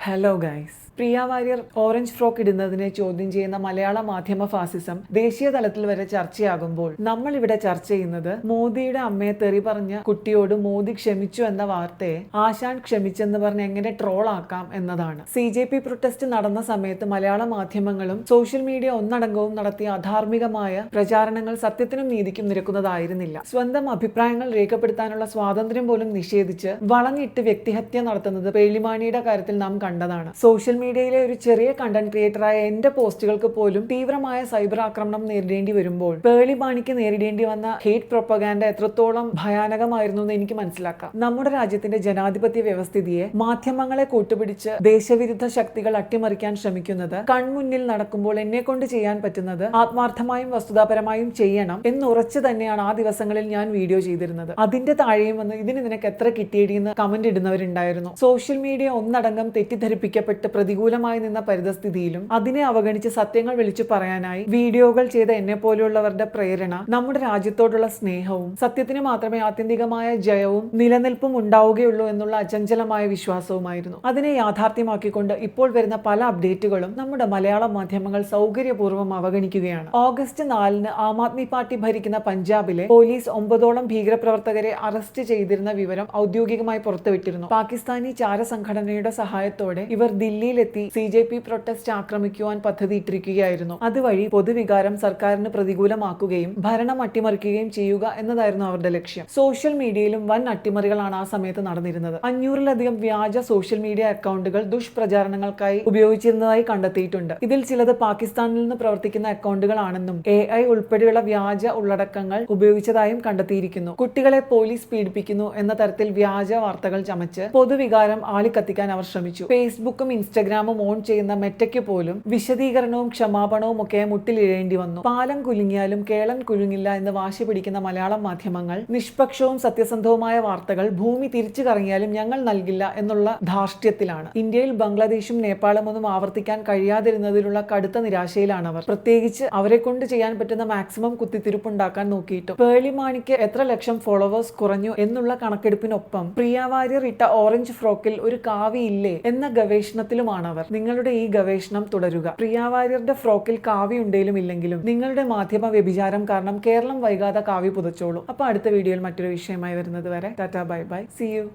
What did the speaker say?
Hello guys. Priya Warrier orange frock ഇടുന്നതിനെ ചോദ്യം ചെയ്യുന്ന മലയാള മാധ്യമ ഫാസിസം ദേശീയ തലത്തിൽ വരെ ചർച്ചയാകുമ്പോൾ നമ്മൾ ഇവിടെ ചർച്ച ചെയ്യുന്നത് മോദിയുടെ അമ്മയെ തെറി പറഞ്ഞ കുട്ടിയോട് മോദി ക്ഷമിച്ചു എന്ന വാർത്തയെ ആശാൻ ക്ഷമിച്ചെന്ന് പറഞ്ഞ് എങ്ങനെ ട്രോൾ ആക്കാം എന്നതാണ്. CJP പ്രൊട്ടസ്റ്റ് നടന്ന സമയത്ത് മലയാള മാധ്യമങ്ങളും സോഷ്യൽ മീഡിയ ഒന്നടങ്കവും നടത്തിയ അധാർമികമായ പ്രചാരണങ്ങൾ സത്യത്തിനും നീതിക്കും നിരക്കുന്നതായിരുന്നില്ല. സ്വന്തം അഭിപ്രായങ്ങൾ രേഖപ്പെടുത്താനുള്ള സ്വാതന്ത്ര്യം പോലും നിഷേധിച്ച് വളഞ്ഞിട്ട് വ്യക്തിഹത്യ നടത്തുന്നത് പേളിമാണിയുടെ കാര്യത്തിൽ നാം കണ്ടതാണ്. സോഷ്യൽ മീഡിയയിലെ ഒരു ചെറിയ കണ്ടന്റ് ക്രിയേറ്ററായ എന്റെ പോസ്റ്റുകൾക്ക് പോലും തീവ്രമായ സൈബർ ആക്രമണം നേരിടേണ്ടി വരുമ്പോൾ പേളിമാണിക്ക് നേരിടേണ്ടി വന്ന ഹേറ്റ് പ്രൊപ്പഗാൻഡ എത്രത്തോളം ഭയാനകമായിരുന്നു എന്ന് എനിക്ക് മനസ്സിലാക്കാം. നമ്മുടെ രാജ്യത്തിന്റെ ജനാധിപത്യ വ്യവസ്ഥിതിയെ മാധ്യമങ്ങളെ കൂട്ടുപിടിച്ച് ദേശവിരുദ്ധ ശക്തികൾ അട്ടിമറിക്കാൻ ശ്രമിക്കുന്നത് കൺമുന്നിൽ നടക്കുമ്പോൾ എന്നെ കൊണ്ട് ചെയ്യാൻ പറ്റുന്നത് ആത്മാർത്ഥമായും വസ്തുതാപരമായും ചെയ്യണം എന്നുറച്ചു തന്നെയാണ് ആ ദിവസങ്ങളിൽ ഞാൻ വീഡിയോ ചെയ്തിരുന്നത്. അതിന്റെ താഴെയും വന്ന് ഇതിന് നിനക്ക് എത്ര കിട്ടിയെന്ന് കമന്റ് ഇടുന്നവരുണ്ടായിരുന്നു. സോഷ്യൽ മീഡിയ ഒന്നടങ്കം തെറ്റിദ്ധരിപ്പിക്കപ്പെട്ട് പ്രതികൂലമായി നിന്ന പരിതസ്ഥിതിയിലും അതിനെ അവഗണിച്ച് സത്യങ്ങൾ വിളിച്ചു പറയാനായി വീഡിയോകൾ ചെയ്ത എന്നെ പോലെയുള്ളവരുടെ പ്രേരണ നമ്മുടെ രാജ്യത്തോടുള്ള സ്നേഹവും സത്യത്തിന് മാത്രമേ ആത്യന്തികമായ ജയവും നിലനിൽപ്പും ഉണ്ടാവുകയുള്ളൂ എന്നുള്ള അചഞ്ചലമായ വിശ്വാസവുമായിരുന്നു. അതിനെ യാഥാർത്ഥ്യമാക്കിക്കൊണ്ട് ഇപ്പോൾ വരുന്ന പല അപ്ഡേറ്റുകളും നമ്മുടെ മലയാള മാധ്യമങ്ങൾ സൗകര്യപൂർവ്വം അവഗണിക്കുകയാണ്. ഓഗസ്റ്റ് 4-ന് ആം ആദ്മി പാർട്ടി ഭരിക്കുന്ന പഞ്ചാബിലെ പോലീസ് 9ഓളം ഭീകരപ്രവർത്തകരെ അറസ്റ്റ് ചെയ്തിരുന്ന വിവരം ഔദ്യോഗികമായി പുറത്തുവിട്ടിരുന്നു. പാകിസ്ഥാനി ചാര സംഘടനയുടെ സഹായത്തോടെ ഇവർ ദില്ലിയിലെത്തി CJP പ്രൊട്ടസ്റ്റ് ആക്രമിക്കുവാൻ പദ്ധതിയിട്ടിരിക്കുകയായിരുന്നു. അതുവഴി പൊതുവികാരം സർക്കാരിന് പ്രതികൂലമാക്കുകയും ഭരണം അട്ടിമറിക്കുകയും ചെയ്യുക എന്നതായിരുന്നു അവരുടെ ലക്ഷ്യം. സോഷ്യൽ മീഡിയയിലും വൻ അട്ടിമറികളാണ് ആ സമയത്ത് നടന്നിരുന്നത്. 500-ലധികം വ്യാജ സോഷ്യൽ മീഡിയ അക്കൗണ്ടുകൾ ദുഷ്പ്രചാരണങ്ങൾക്കായി ഉപയോഗിച്ചിരുന്നതായി കണ്ടെത്തിയിട്ടുണ്ട്. ഇതിൽ ചിലത് പാകിസ്ഥാനിൽ നിന്ന് പ്രവർത്തിക്കുന്ന അക്കൗണ്ടുകളാണെന്നും AI ഉൾപ്പെടെയുള്ള വ്യാജ ഉള്ളടക്കങ്ങൾ ഉപയോഗിച്ചതായും കണ്ടെത്തിയിരിക്കുന്നു. കുട്ടികളെ പോലീസ് പീഡിപ്പിക്കുന്നു എന്ന തരത്തിൽ വ്യാജ വാർത്തകൾ ചമച്ച് പൊതുവികാരം ആളിക്കത്തിക്കാൻ അവർ ശ്രമിച്ചു. ഫേസ്ബുക്കും ഇൻസ്റ്റഗ്രാമും ഓൺ ചെയ്യുന്ന മെറ്റയ്ക്ക് പോലും വിശദീകരണവും ക്ഷമാപണവും ഒക്കെ മുട്ടിലിഴേണ്ടി വന്നു. പാലം കുലുങ്ങിയാലും കേളൻ കുലുങ്ങില്ല എന്ന് വാശി പിടിക്കുന്ന മലയാളം മാധ്യമങ്ങൾ നിഷ്പക്ഷവും സത്യസന്ധവുമായ വാർത്തകൾ ഭൂമി തിരിച്ചു കറങ്ങിയാലും ഞങ്ങൾ നൽകില്ല എന്നുള്ള ധാർഷ്ട്യത്തിലാണ്. ഇന്ത്യയിൽ ബംഗ്ലാദേശും നേപ്പാളും ഒന്നും ആവർത്തിക്കാൻ കഴിയാതിരുന്നതിലുള്ള കടുത്ത നിരാശയിലാണ് അവർ. പ്രത്യേകിച്ച് അവരെ കൊണ്ട് ചെയ്യാൻ പറ്റുന്ന മാക്സിമം കുത്തിത്തിരിപ്പുണ്ടാക്കാൻ നോക്കിയിട്ടും. പേളിമാണിക്ക് എത്ര ലക്ഷം ഫോളോവേഴ്സ് കുറഞ്ഞു എന്നുള്ള കണക്കെടുപ്പിനൊപ്പം പ്രിയ വാര്യർ ഇട്ട ഓറഞ്ച് ഫ്രോക്കിൽ ഒരു കാവിയില്ലേ എന്ന ഗവേഷണത്തിലുമാണ് അവർ. നിങ്ങളുടെ ഈ ഗവേഷണം തുടരുക. പ്രിയ വാര്യരുടെ ഫ്രോക്കിൽ കാവി ഉണ്ടെങ്കിലും ഇല്ലെങ്കിലും നിങ്ങളുടെ മാധ്യമ വ്യഭിചാരം കാരണം കേരളം വൈകാതെ കാവി പുതച്ചോളൂ. അപ്പൊ അടുത്ത വീഡിയോയിൽ മറ്റൊരു വിഷയമായി വരുന്നത് വരെ tata bye bye, see U.